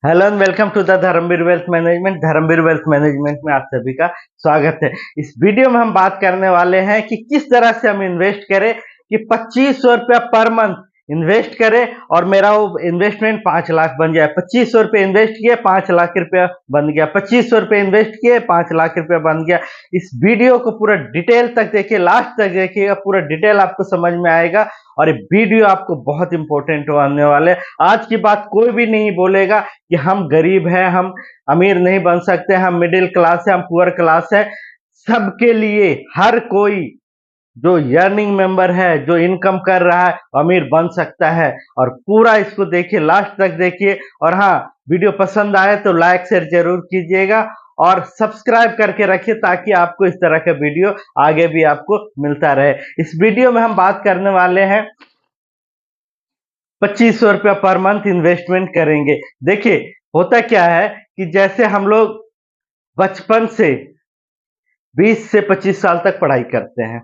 Hello and welcome to the Dharmveer wealth management. Dharmveer wealth management में आप सभी का स्वागत है। इस वीडियो में हम बात करने वाले हैं कि किस तरह से हम इन्वेस्ट करें कि 2500 रुपया पर मंथ इन्वेस्ट करें और मेरा वो इन्वेस्टमेंट 5 लाख बन जाए। 2500 रुपये इन्वेस्ट किए 5 लाख रुपया बन गया। 2500 रुपये इन्वेस्ट किए 5 लाख रुपया बन गया। इस वीडियो को पूरा डिटेल तक देखिए, लास्ट तक देखिएगा, पूरा डिटेल आपको समझ में आएगा और ये वीडियो आपको बहुत इंपॉर्टेंट होने वाले। आज की बात कोई भी नहीं बोलेगा कि हम गरीब हैं, हम अमीर नहीं बन सकते, हम मिडिल क्लास है, हम पुअर क्लास है। सबके लिए, हर कोई जो अर्निंग मेंबर है, जो इनकम कर रहा है, अमीर बन सकता है। और पूरा इसको देखिए, लास्ट तक देखिए। और हाँ, वीडियो पसंद आए तो लाइक शेयर जरूर कीजिएगा और सब्सक्राइब करके रखिए ताकि आपको इस तरह का वीडियो आगे भी आपको मिलता रहे। इस वीडियो में हम बात करने वाले हैं 2500 रुपया पर मंथ इन्वेस्टमेंट करेंगे। देखिए, होता क्या है कि जैसे हम लोग बचपन से 20 से 25 साल तक पढ़ाई करते हैं,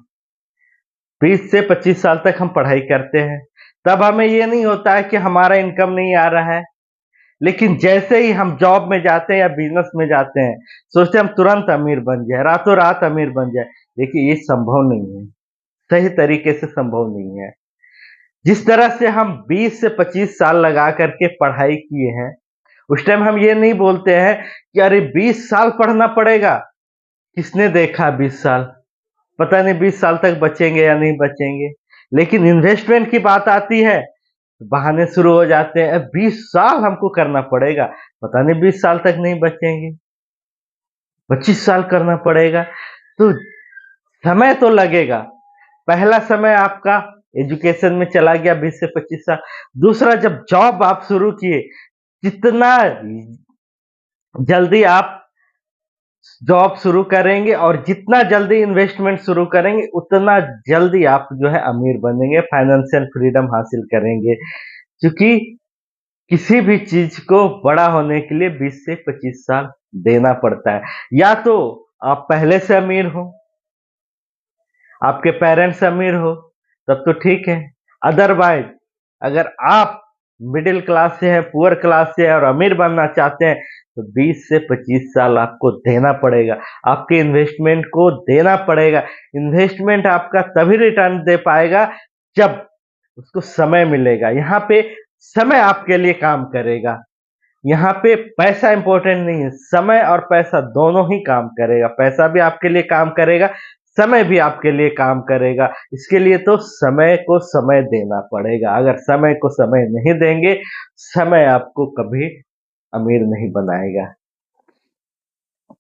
20 से 25 साल तक हम पढ़ाई करते हैं, तब हमें ये नहीं होता है कि हमारा इनकम नहीं आ रहा है। लेकिन जैसे ही हम जॉब में जाते हैं या बिजनेस में जाते हैं, सोचते हैं हम तुरंत अमीर बन जाए, रातों रात अमीर बन जाए। देखिए, ये संभव नहीं है, सही तरीके से संभव नहीं है। जिस तरह से हम 20 से 25 साल लगा करके पढ़ाई किए हैं, उस टाइम हम ये नहीं बोलते हैं कि अरे 20 साल पढ़ना पड़ेगा। किसने देखा 20 साल? पता नहीं 20 साल तक बचेंगे या नहीं बचेंगे। लेकिन इन्वेस्टमेंट की बात आती है तो बहाने शुरू हो जाते हैं, 20 साल हमको करना पड़ेगा। पता नहीं 20 साल तक नहीं बचेंगे, 25 साल करना पड़ेगा। तो समय तो लगेगा। पहला समय आपका एजुकेशन में चला गया, 20 से 25 साल। दूसरा, जब जॉब आप शुरू किए, जितना जल्दी आप जॉब शुरू करेंगे और जितना जल्दी इन्वेस्टमेंट शुरू करेंगे, उतना जल्दी आप जो है अमीर बनेंगे, फाइनेंशियल फ्रीडम हासिल करेंगे। क्योंकि किसी भी चीज को बड़ा होने के लिए 20 से 25 साल देना पड़ता है। या तो आप पहले से अमीर हो, आपके पेरेंट्स अमीर हो, तब तो ठीक है। अदरवाइज अगर आप मिडिल क्लास से हैं, पुअर क्लास से हैं और अमीर बनना चाहते हैं, तो 20 से 25 साल आपको देना पड़ेगा, आपके इन्वेस्टमेंट को देना पड़ेगा। इन्वेस्टमेंट आपका तभी रिटर्न दे पाएगा जब उसको समय मिलेगा। यहाँ पे समय आपके लिए काम करेगा। यहाँ पे पैसा इंपॉर्टेंट नहीं है, समय और पैसा दोनों ही काम करेगा। पैसा भी आपके लिए काम करेगा, समय भी आपके लिए काम करेगा। इसके लिए तो समय को समय देना पड़ेगा। अगर समय को समय नहीं देंगे, समय आपको कभी अमीर नहीं बनाएगा।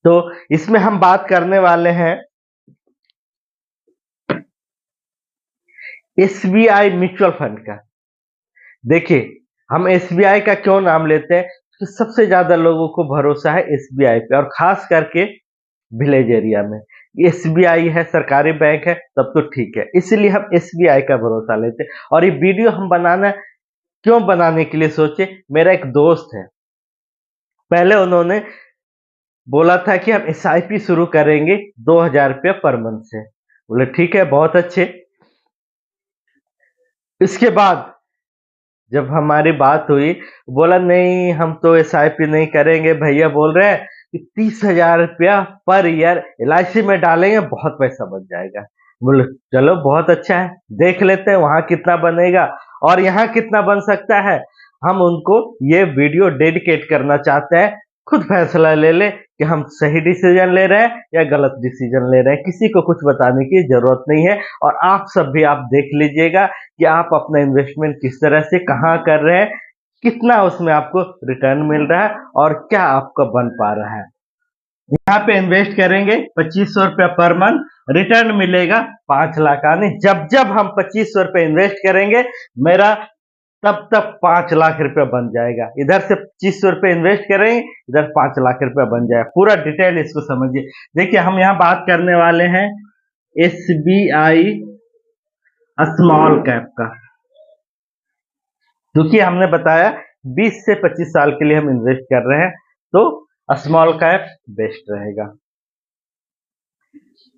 तो इसमें हम बात करने वाले हैं एसबीआई म्यूचुअल फंड का। देखिए, हम एसबीआई का क्यों नाम लेते हैं? तो सबसे ज्यादा लोगों को भरोसा है एसबीआई पे, और खास करके विलेज एरिया में। एसबीआई है, सरकारी बैंक है, तब तो ठीक है, इसलिए हम एसबीआई का भरोसा लेते हैं। और ये वीडियो हम क्यों बनाने के लिए सोचे? मेरा एक दोस्त है, पहले उन्होंने बोला था कि हम एसआईपी शुरू करेंगे 2000 रुपया पर मंथ से। बोले ठीक है, बहुत अच्छे। इसके बाद जब हमारी बात हुई, बोला नहीं, हम तो एसआईपी नहीं करेंगे। भैया बोल रहे हैं कि 30,000 रुपया पर ईयर एलआईसी में डालेंगे, बहुत पैसा बच जाएगा। बोले चलो बहुत अच्छा है, देख लेते हैं वहां कितना बनेगा और यहाँ कितना बन सकता है। हम उनको ये वीडियो डेडिकेट करना चाहते हैं। खुद फैसला ले ले कि हम सही डिसीजन ले रहे हैं या गलत डिसीजन ले रहे हैं। किसी को कुछ बताने की जरूरत नहीं है। और आप सब भी आप देख लीजिएगा कि आप अपना इन्वेस्टमेंट किस तरह से कहाँ कर रहे हैं, कितना उसमें आपको रिटर्न मिल रहा है और क्या आपका बन पा रहा है। यहाँ पे इन्वेस्ट करेंगे 2500 रुपया पर मंथ, रिटर्न मिलेगा 5 लाख। आने जब जब हम 2500 रुपये इन्वेस्ट करेंगे, मेरा तब तक 5 लाख रुपया बन जाएगा। इधर से 2500 रुपये इन्वेस्ट करेंगे, इधर 5 लाख रुपया बन जाएगा। पूरा डिटेल इसको समझिए। देखिए, हम यहाँ बात करने वाले हैं एसबीआई स्मॉल कैप का, क्योंकि हमने बताया 20 से 25 साल के लिए हम इन्वेस्ट कर रहे हैं, तो स्मॉल कैप बेस्ट रहेगा।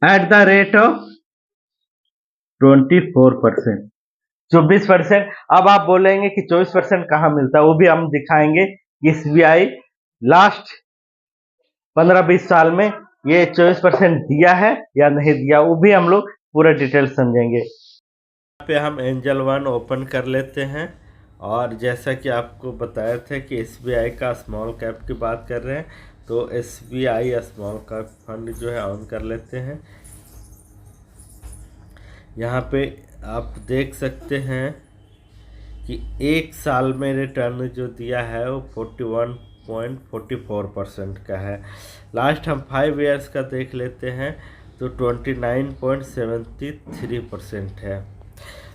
At the rate of 24%, 24%। अब आप बोलेंगे कि 24% कहाँ मिलता है, वो भी हम दिखाएंगे कि एसबीआई लास्ट 15-20 साल में ये 24% दिया है या नहीं दिया, वो भी हम लोग पूरा डिटेल समझेंगे। यहाँ पे हम एंजल वन ओपन कर लेते हैं, और जैसा कि आपको बताया था कि एसबीआई का स्मॉल कैप की बात कर रहे हैं, तो एसबीआई स्मॉल कैप फंड जो है ऑन कर लेते हैं। यहाँ पे आप देख सकते हैं कि एक साल में रिटर्न जो दिया है वो 41.44% का है। लास्ट हम 5 ईयर्स का देख लेते हैं तो 29.73% है।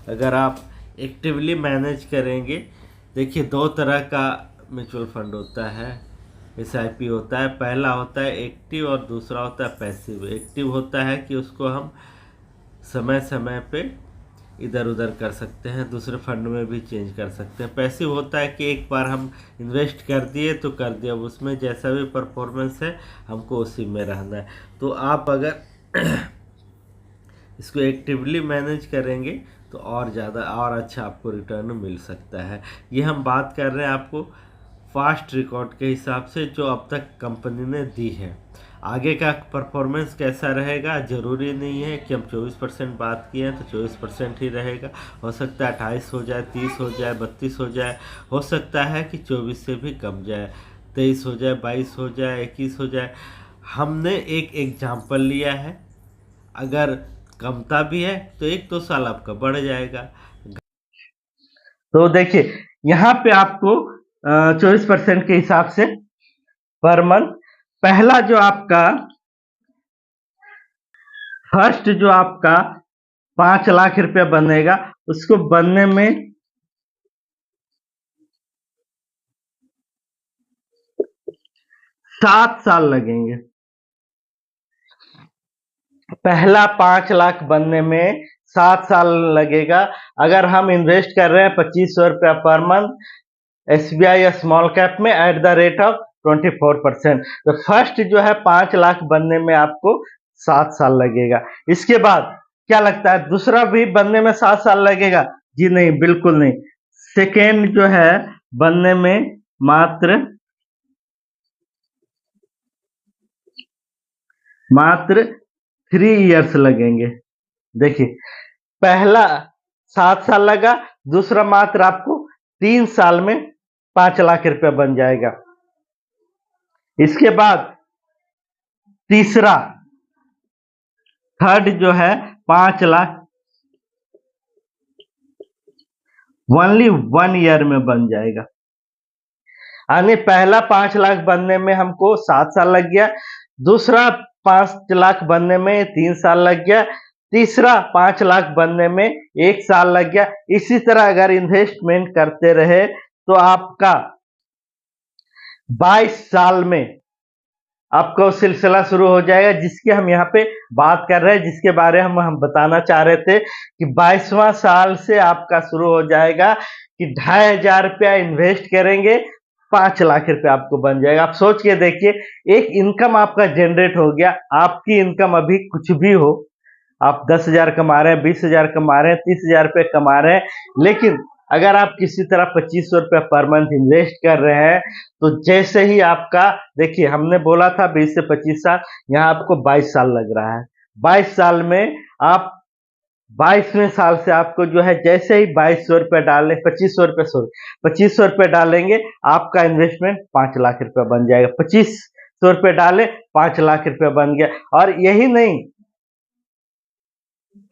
अगर आप एक्टिवली मैनेज करेंगे, देखिए दो तरह का म्यूचुअल फंड होता है, एसआईपी होता है। पहला होता है एक्टिव और दूसरा होता है पैसिव। एक्टिव होता है कि उसको हम समय समय पे इधर उधर कर सकते हैं, दूसरे फंड में भी चेंज कर सकते हैं। पैसिव होता है कि एक बार हम इन्वेस्ट कर दिए तो कर दिया, उसमें जैसा भी परफॉर्मेंस है हमको उसी में रहना है। तो आप अगर इसको एक्टिवली मैनेज करेंगे तो और ज़्यादा और अच्छा आपको रिटर्न मिल सकता है। ये हम बात कर रहे हैं आपको फास्ट रिकॉर्ड के हिसाब से जो अब तक कंपनी ने दी है। आगे का परफॉर्मेंस कैसा रहेगा ज़रूरी नहीं है कि हम 24% बात किए हैं तो 24% ही रहेगा। हो सकता है 28 हो जाए, 30 हो जाए, 32 हो जाए, हो सकता है कि 24 से भी कम जाए, 23 हो जाए, 22 हो जाए, 21 हो जाए। हमने एक एग्जाम्पल लिया है, अगर कमता भी है तो 1-2 साल आपका बढ़ जाएगा। तो देखिए यहाँ पे आपको 24% के हिसाब से पर मंथ पहला जो आपका फर्स्ट जो आपका 5 लाख रुपया बनेगा, उसको बनने में 7 साल लगेंगे। पहला 5 लाख बनने में 7 साल लगेगा। अगर हम इन्वेस्ट कर रहे हैं 2500 रुपया per month SBI small cap में एट द रेट ऑफ 24%, तो फर्स्ट जो है 5 लाख बनने में आपको 7 साल लगेगा। इसके बाद क्या लगता है दूसरा भी बनने में 7 साल लगेगा? जी नहीं, बिल्कुल नहीं। सेकेंड जो है बनने में मात्र 3 इयर्स लगेंगे। देखिए पहला 7 साल लगा, दूसरा मात्र आपको 3 साल में 5 लाख रुपया बन जाएगा। इसके बाद तीसरा थर्ड जो है 5 लाख ओनली 1 ईयर में बन जाएगा। यानी पहला 5 लाख बनने में हमको 7 साल लग गया, दूसरा 5 लाख बनने में 3 साल लग गया, तीसरा 5 लाख बनने में 1 साल लग गया। इसी तरह अगर इन्वेस्टमेंट करते रहे तो आपका 22 साल में आपका सिलसिला शुरू हो जाएगा, जिसकी हम यहाँ पे बात कर रहे हैं, जिसके बारे में हम बताना चाह रहे थे कि 22वां साल से आपका शुरू हो जाएगा कि 2500 रुपया इन्वेस्ट करेंगे, 5 लाख रुपया आपको बन जाएगा। आप सोच के देखिए, एक इनकम आपका जनरेट हो गया। आपकी इनकम अभी कुछ भी हो, आप 10,000 कमा रहे हैं, 20,000 कमा रहे हैं, 30,000 रुपये कमा रहे हैं, लेकिन अगर आप किसी तरह 2500 रुपया पर मंथ इन्वेस्ट कर रहे हैं तो जैसे ही आपका, देखिए हमने बोला था 20 से 25 साल, यहाँ आपको 22 साल लग रहा है। 22 साल में आप 22वें साल से आपको जो है जैसे ही 2200 रुपये डालें, 2500 रुपये डालेंगे, आपका इन्वेस्टमेंट 5 लाख रुपया बन जाएगा। 2500 रुपये डाले, 5 लाख रुपया बन गया। और यही नहीं,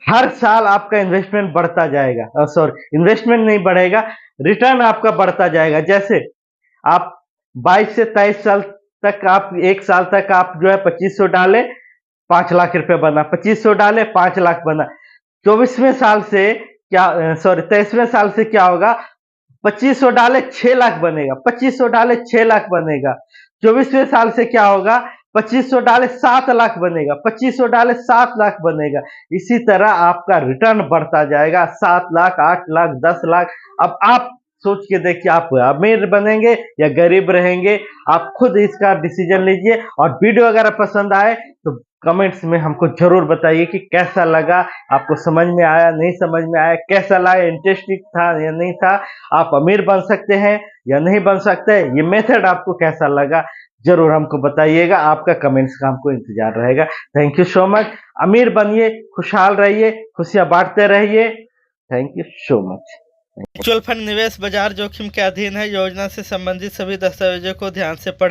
हर साल आपका इन्वेस्टमेंट बढ़ता जाएगा। सॉरी, इन्वेस्टमेंट नहीं बढ़ेगा, रिटर्न आपका बढ़ता जाएगा। जैसे आप 22 से 23 साल तक, आप 1 साल तक आप जो है 2500 डाले, 5 लाख रुपए बना, 2500 डाले, 5 लाख बना। 24वें साल से क्या, सॉरी 23वें साल से क्या होगा, 2500 डाले 6 लाख बनेगा, 2500 डाले 6 लाख बनेगा। 24वें साल से क्या होगा, 2500 डाले 7 लाख बनेगा, 2500 डाले 7 लाख बनेगा। इसी तरह आपका रिटर्न बढ़ता जाएगा, 7 लाख, 8 लाख, 10 लाख। अब आप सोच के देखिए आप अमीर बनेंगे या गरीब रहेंगे, आप खुद इसका डिसीजन लीजिए। और वीडियो अगर पसंद आए तो कमेंट्स में हमको ज़रूर बताइए कि कैसा लगा, आपको समझ में आया, नहीं समझ में आया, कैसा लगा, इंटरेस्टिंग था या नहीं था, आप अमीर बन सकते हैं या नहीं बन सकते, ये मेथड आपको कैसा लगा, ज़रूर हमको बताइएगा। आपका कमेंट्स का हमको इंतज़ार रहेगा। Thank you so much. अमीर बनिए, खुशहाल रहिए, खुशियाँ बाँटते रहिए। Thank you so much. Mutual fund निवेश बाजार जोखिम के अधीन है। योजना से संबंधित सभी दस्तावेजों को ध्यान से पढ़ें।